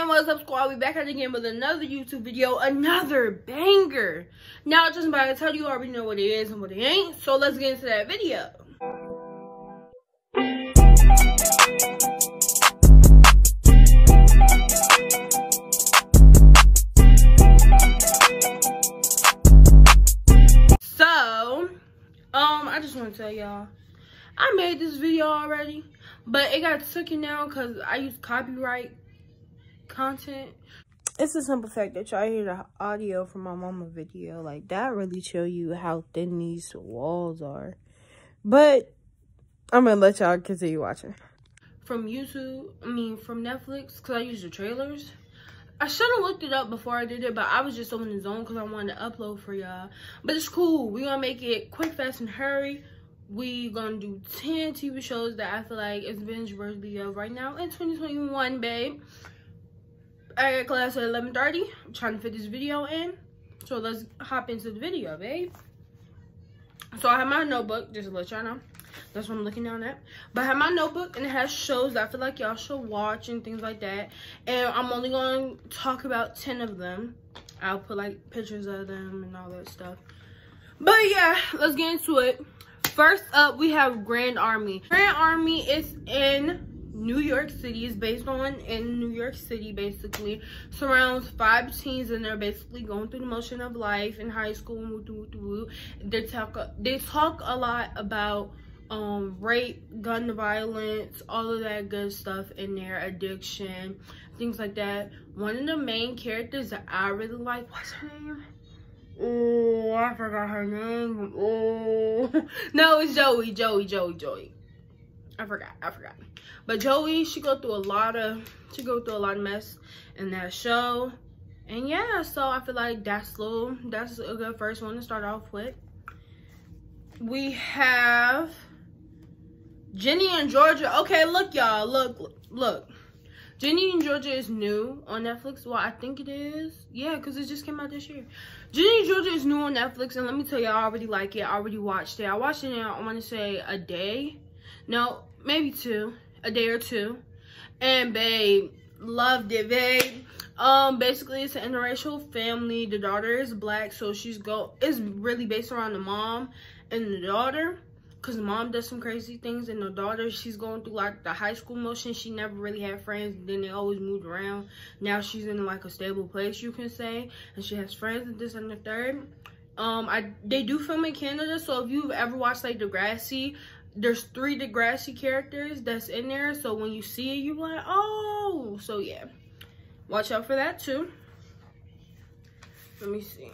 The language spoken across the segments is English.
And what's up, squad? We back at it again with another YouTube video, another banger. Now, just about to tell you, already know what it is and what it ain't. So let's get into that video. So, I just want to tell y'all, I made this video already, but it got taken down because I used copyright content. It's the simple fact that y'all hear the audio from my mama video. Like, that really show you how thin these walls are. But I'm gonna let y'all continue watching. From from Netflix, because I use the trailers. I should have looked it up before I did it, but I was just so in the zone because I wanted to upload for y'all. But it's cool. We're gonna make it quick, fast, and hurry. We gonna do 10 TV shows that I feel like is binge worthy of right now in 2021, babe. I got class at 11:30. I'm trying to fit this video in. So let's hop into the video, babe. So I have my notebook, just to let y'all know. That's what I'm looking down at. But I have my notebook, and it has shows that I feel like y'all should watch and things like that. And I'm only going to talk about 10 of them. I'll put, like, pictures of them and all that stuff. But, yeah, let's get into it. First up, we have Grand Army. Grand Army is in New York City. It's based in New York City, basically. Surrounds 5 teens, and they're basically going through the motion of life in high school. They talk a lot about rape, gun violence, all of that good stuff in there, addiction, things like that. One of the main characters that I really like, what's her name? Oh, I forgot her name. Oh, no, it's Joey. I forgot. But Joey, she go through a lot of mess in that show. And yeah, so I feel like that's a good first one to start off with. We have Ginny and Georgia. Okay, look, y'all. Look. Ginny and Georgia is new on Netflix. Well, I think it is. Yeah, because it just came out this year. Ginny and Georgia is new on Netflix. And let me tell you, I already like it. I already watched it. I watched it in, I want to say, a day. No, maybe 2. A day or 2. And, babe, loved it, babe. Basically, it's an interracial family. The daughter is black. So it's really based around the mom and the daughter. Because the mom does some crazy things, and the daughter, she's going through, like, the high school motion. She never really had friends. Then they always moved around. Now she's in, like, a stable place, you can say. And she has friends and this and the third. They do film in Canada, so if you've ever watched, like, Degrassi, there's 3 Degrassi characters that's in there. So when you see it, you're like, oh. So, yeah. Watch out for that, too. Let me see.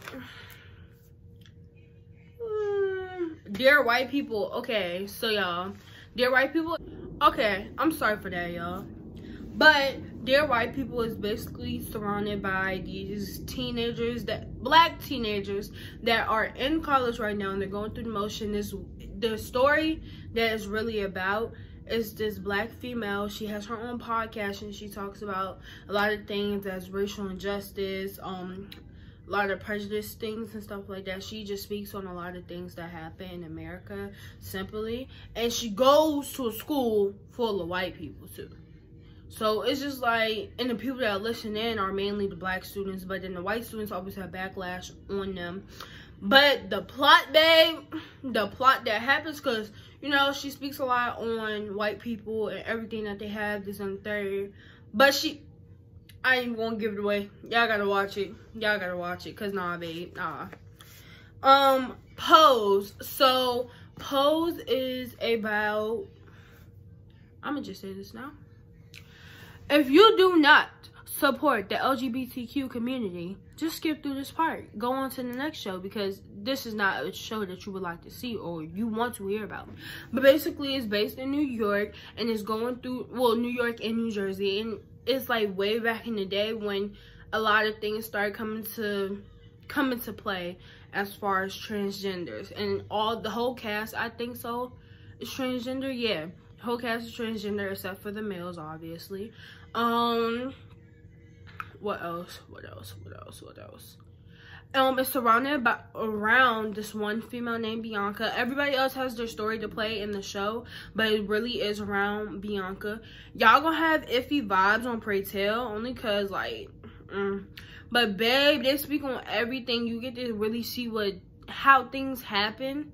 Dear White People. Okay, so y'all, Dear White People, okay, I'm sorry for that, y'all, but Dear White People is basically surrounded by these black teenagers that are in college right now, and they're going through the motion. The story that is really about is this black female. She has her own podcast, and she talks about a lot of things as racial injustice, a lot of prejudice things and stuff like that. She just speaks on a lot of things that happen in America, simply. And she goes to a school full of white people, too. So it's just like, and the people that listen in are mainly the black students, but then the white students always have backlash on them. But the plot, babe, the plot that happens, because, you know, she speaks a lot on white people and everything that they have, this and the third. But I ain't gonna give it away. Y'all gotta watch it. Cause nah, babe, nah. Pose. So Pose is about, I'ma just say this now. If you do not support the LGBTQ community, just skip through this part. Go on to the next show, because this is not a show that you would like to see or you want to hear about. But basically, it's based in New York, and it's going through, well, New York and New Jersey, and it's like way back in the day when a lot of things started coming to play as far as transgenders, and the whole cast, I think so, is transgender. Yeah, the whole cast is transgender except for the males, obviously. What else? It's surrounded by around this one female named Bianca. Everybody else has their story to play in the show, but it really is around Bianca. Y'all gonna have iffy vibes on Pray Tell, only cause like, but babe, they speak on everything. You get to really see how things happen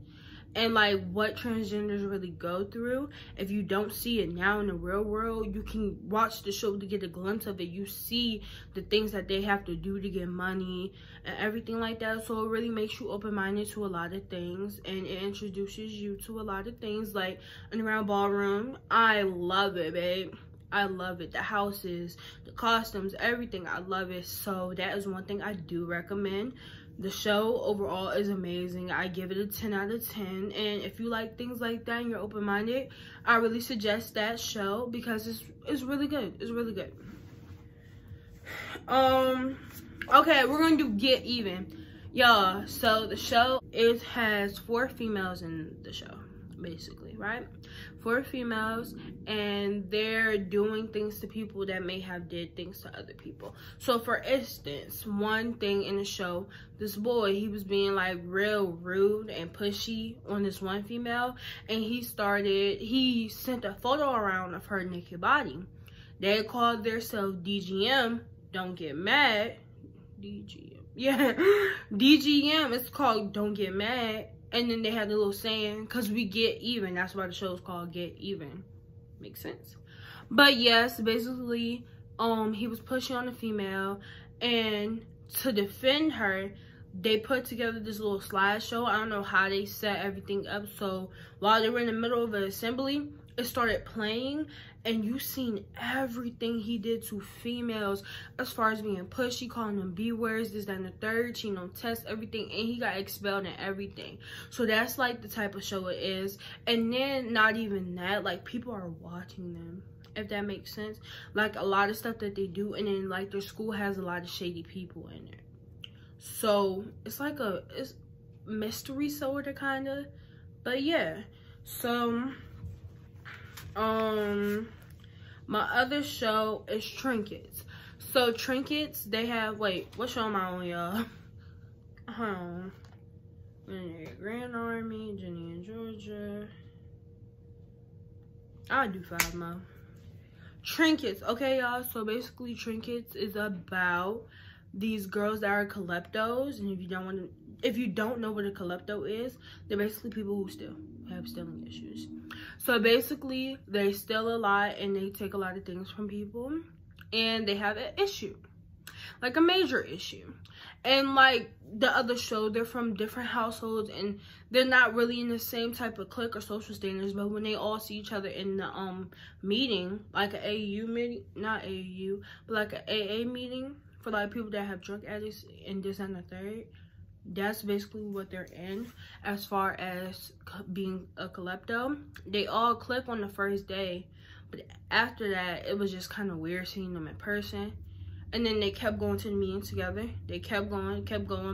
and like what transgenders really go through. If you don't see it now in the real world, you can watch the show to get a glimpse of it. You see the things that they have to do to get money and everything like that. So it really makes you open-minded to a lot of things, and it introduces you to a lot of things like Underground Ballroom. I love it, babe. I love it. The houses, the costumes, everything. I love it. So that is one thing I do recommend. The show overall is amazing. I give it a 10 out of 10. And if you like things like that and you're open-minded, I really suggest that show because it's really good. It's really good. Okay, we're gonna do Get Even, y'all. So the show, it has 4 females in the show, basically, right? 4 females, and they're doing things to people that may have did things to other people. So for instance, one thing in the show, this boy, he was being like real rude and pushy on this one female, and he sent a photo around of her naked body. They called themselves DGM, Don't Get Mad. DGM, yeah. DGM, it's called Don't Get Mad. And then they had a little saying, because we get even. That's why the show is called Get Even. Makes sense. But yes, basically, he was pushing on the female. And to defend her, they put together this little slideshow. I don't know how they set everything up. So while they were in the middle of an assembly, it started playing. And you seen everything he did to females as far as being pushy, calling them B-words, this, that, and the third, cheating on tests, everything. And he got expelled and everything. So that's like the type of show it is. And then not even that, like people are watching them, if that makes sense. Like a lot of stuff that they do, and then like their school has a lot of shady people in it. So it's like it's mystery sort of kind of. But yeah, so my other show is Trinkets. So Trinkets, they have, wait, what show am I on, y'all? Grand Army, Jenny and Georgia. I'll do 5 more. Trinkets, okay, y'all. So basically, Trinkets is about these girls that are kleptos, and if you don't know what a klepto is, they're basically people who have stealing issues. So basically, they steal a lot and they take a lot of things from people, and they have an issue, like a major issue. And like the other show, they're from different households and they're not really in the same type of clique or social standards, but when they all see each other in the meeting, like an AAU meeting, not AAU, but like an AA meeting for like people that have drug addicts and this and the third, that's basically what they're in as far as being a klepto. They all click on the first day, but after that, it was just kind of weird seeing them in person. And then they kept going to the meeting together. They kept going,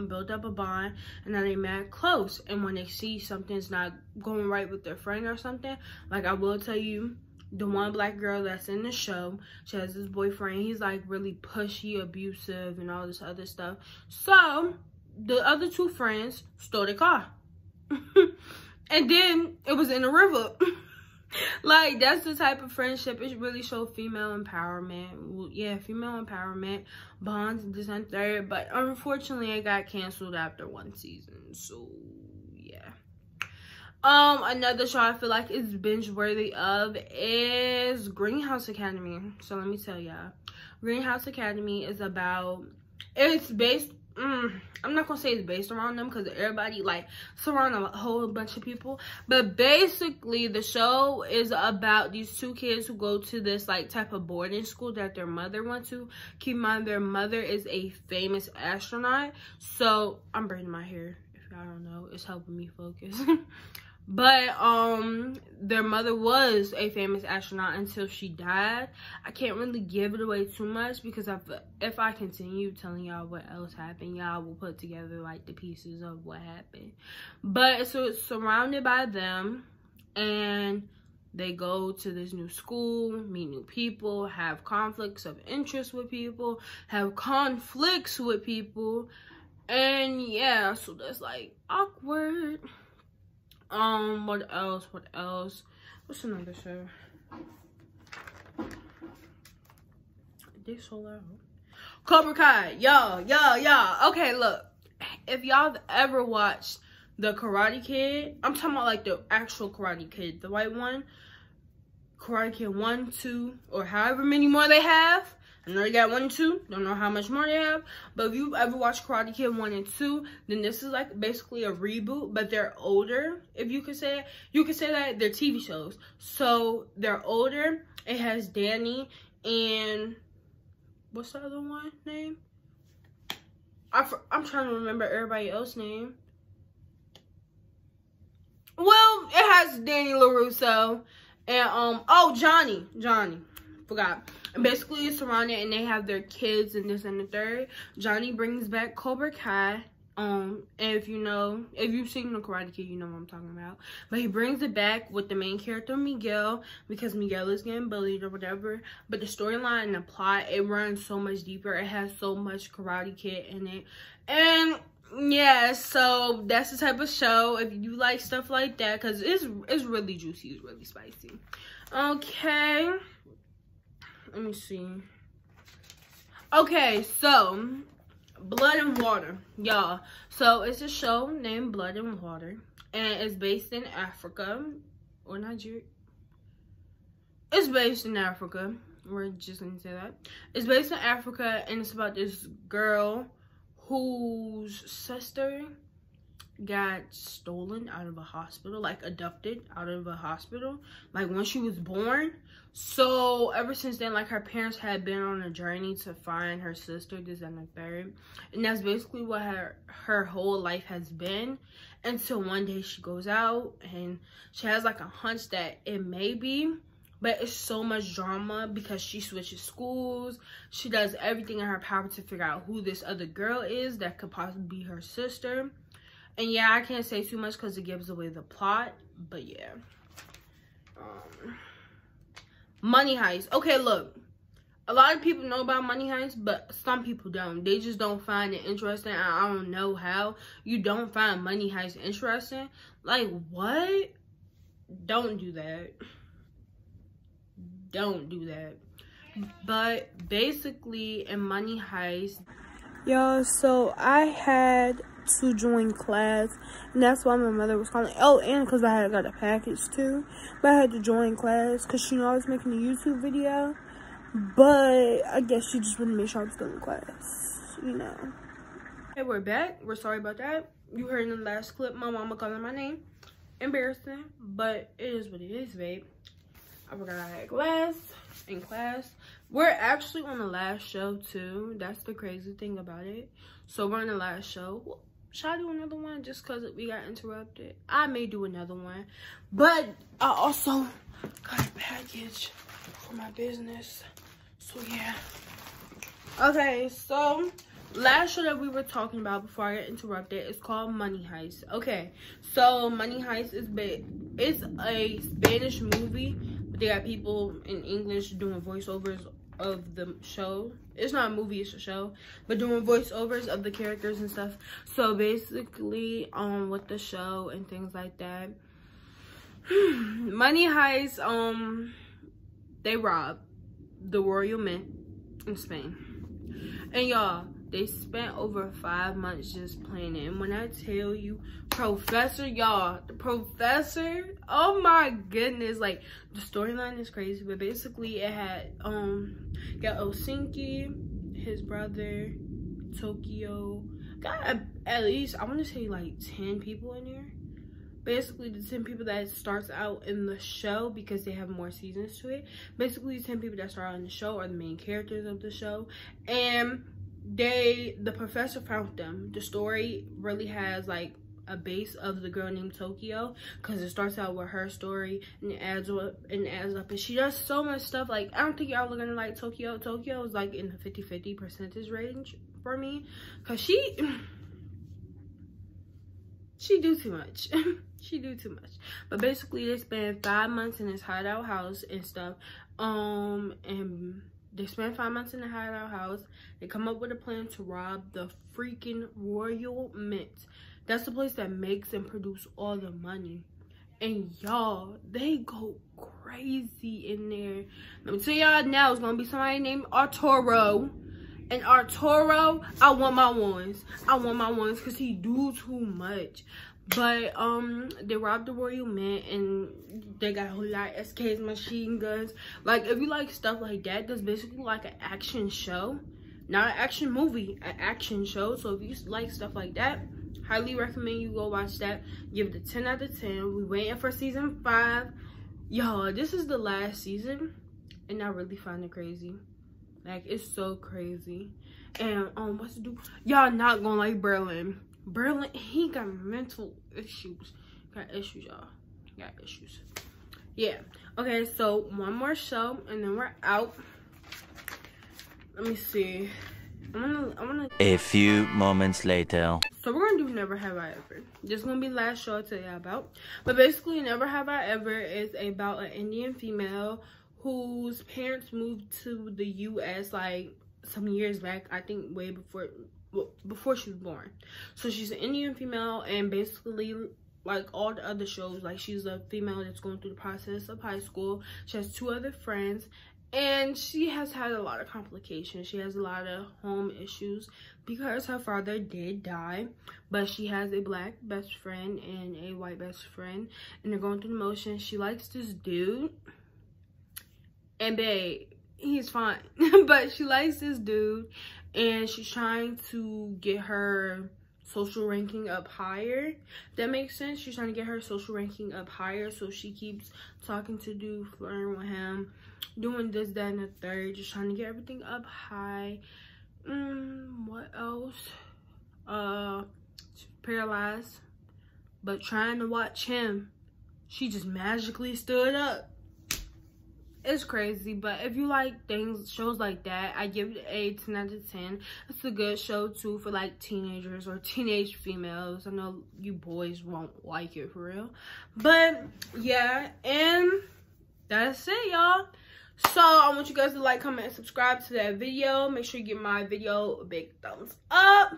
built up a bond, and now they mad close. And when they see something's not going right with their friend or something, like I will tell you, the one black girl that's in the show, she has this boyfriend. He's like really pushy, abusive, and all this other stuff. So the other 2 friends stole their car. And then it was in the river. Like, that's the type of friendship. It really shows female empowerment. Well, yeah, female empowerment, bonds, this and third. But unfortunately, it got canceled after 1 season. So yeah. Another show I feel like is binge worthy of is Greenhouse Academy. So let me tell y'all, Greenhouse Academy is about, it's based, I'm not gonna say it's based around them because everybody like surround a whole bunch of people, but basically the show is about these 2 kids who go to this like type of boarding school that their mother went to. Keep in mind, their mother is a famous astronaut. So I'm braiding my hair, if y'all don't know, it's helping me focus. But their mother was a famous astronaut until she died. I can't really give it away too much because if I continue telling y'all what else happened, y'all will put together like the pieces of what happened. But so it's surrounded by them, and they go to this new school, meet new people, have conflicts of interest with people, have conflicts with people. And yeah, so that's like awkward. What else? What's another show? They so loud. Cobra Kai. Y'all. Okay, look. If y'all have ever watched the Karate Kid, I'm talking about like the actual Karate Kid, the white one. Karate Kid 1, 2, or however many more they have. I know they got 1 and 2. Don't know how much more they have. But if you've ever watched Karate Kid 1 and 2, then this is like basically a reboot, but they're older, if you could say it. You could say that they're TV shows. So they're older. It has Danny and what's the other one name? I'm trying to remember everybody else's name. Well, it has Danny LaRusso and oh, Johnny, forgot. And basically it's surrounded and they have their kids and this and the third. Johnny brings back Cobra Kai. And if you've seen the Karate Kid, you know what I'm talking about. But he brings it back with the main character Miguel, because Miguel is getting bullied or whatever. But the storyline and the plot, it runs so much deeper. It has so much Karate Kid in it. And yeah, so that's the type of show if you like stuff like that, because it's really juicy, it's really spicy. Okay, let me see. Okay, so Blood and Water, y'all. So it's a show named Blood and Water, and it's based in Africa or Nigeria. It's based in Africa. We're just gonna say that. It's based in Africa, and it's about this girl whose sister got stolen out of a hospital, like adopted out of a hospital, like when she was born. So ever since then, like her parents had been on a journey to find her sister, this and the third, and that's basically what her whole life has been, until one day she goes out and she has like a hunch that it may be, but it's so much drama because she switches schools. She does everything in her power to figure out who this other girl is that could possibly be her sister. And yeah, I can't say too much because it gives away the plot, but yeah. Money Heist. Okay, look. A lot of people know about Money Heist, but some people don't. They just don't find it interesting. I don't know how you don't find Money Heist interesting. Like, what? Don't do that. Don't do that. But basically, in Money Heist, y'all, so I had to join class, and that's why my mother was calling. Oh, and because I had got a package too, but I had to join class because she knew I was making a YouTube video, but I guess she just wanted to make sure I was going to class, you know. Okay, we're back. We're sorry about that. You heard in the last clip my mama calling my name. Embarrassing, but it is what it is, babe. I forgot I had class. In class, we're actually on the last show too. That's the crazy thing about it. So we're on the last show. Should I do another one just because we got interrupted? I may do another one, but I also got a package for my business, so yeah. Okay, so last show that we were talking about before I got interrupted is called Money Heist. Okay, so Money Heist is it's a Spanish movie. They got people in English doing voiceovers of the show. It's not a movie, it's a show, but doing voiceovers of the characters and stuff. So basically, with the show and things like that, Money Heist, they robbed the royal mint in Spain, and y'all, they spent over 5 months just playing it. And when I tell you, Professor, y'all, the professor, oh my goodness, like, the storyline is crazy. But basically, it had, got Osinki, his brother, Tokyo, got at least, I want to say, like, 10 people in there. Basically, the 10 people that starts out in the show, because they have more seasons to it. Basically, the 10 people that start out in the show are the main characters of the show. And the professor found them. The story really has like a base of the girl named Tokyo, because it starts out with her story and it adds up and she does so much stuff. Like, I don't think y'all are gonna like Tokyo. Tokyo is like in the 50-50 percentage range for me, because she do too much. She do too much. But basically, they spend 5 months in this hideout house and stuff, and They spend 5 months in the hideout house. They come up with a plan to rob the freaking Royal Mint. That's the place that makes and produce all the money. And y'all, they go crazy in there. Let me tell y'all now, it's gonna be somebody named Arturo. And Arturo, I want my ones. I want my ones because he do too much. But they robbed the Royal Mint and they got a whole lot of SKs, machine guns. Like, if you like stuff like that, that's basically like an action show. Not an action movie, an action show. So if you like stuff like that, highly recommend you go watch that. Give it a 10 out of 10. We waiting for season 5. Y'all, this is the last season and I really find it crazy. Like, it's so crazy. And what's to do? Y'all not gonna like Berlin. Berlin, he got mental issues. Got issues, y'all. Got issues. Yeah. Okay, so one more show and then we're out. Let me see. I'm gonna A few moments later. So we're gonna do Never Have I Ever. This is gonna be the last show I'll tell you about. But basically, Never Have I Ever is about an Indian female whose parents moved to the US like some years back. I think way before she was born. So she's an Indian female, and basically like all the other shows, like she's a female that's going through the process of high school. She has 2 other friends. And she has had a lot of complications. She has a lot of home issues because her father did die. But she has a black best friend and a white best friend. And they're going through the motions. She likes this dude. And babe, he's fine. But she likes this dude. And she's trying to get her social ranking up higher. That makes sense. She's trying to get her social ranking up higher. So she keeps talking to dude, flirting with him, doing this, that, and the third, just trying to get everything up high. What else? She's paralyzed, but trying to watch him, she just magically stood up. It's crazy, but if you like shows like that, I give it a 10 out of 10. It's a good show too for like teenagers or teenage females. I know you boys won't like it for real, but yeah, and that's it, y'all. So I want you guys to like, comment, and subscribe to that video. Make sure you give my video a big thumbs up.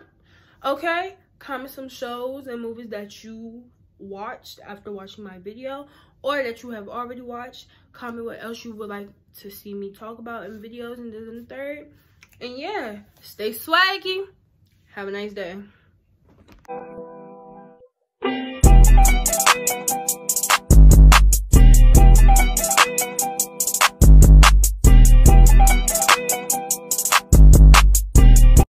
Okay, comment some shows and movies that you watched after watching my video, or that you have already watched. Comment what else you would like to see me talk about in videos and this and the third. And yeah, stay swaggy. Have a nice day.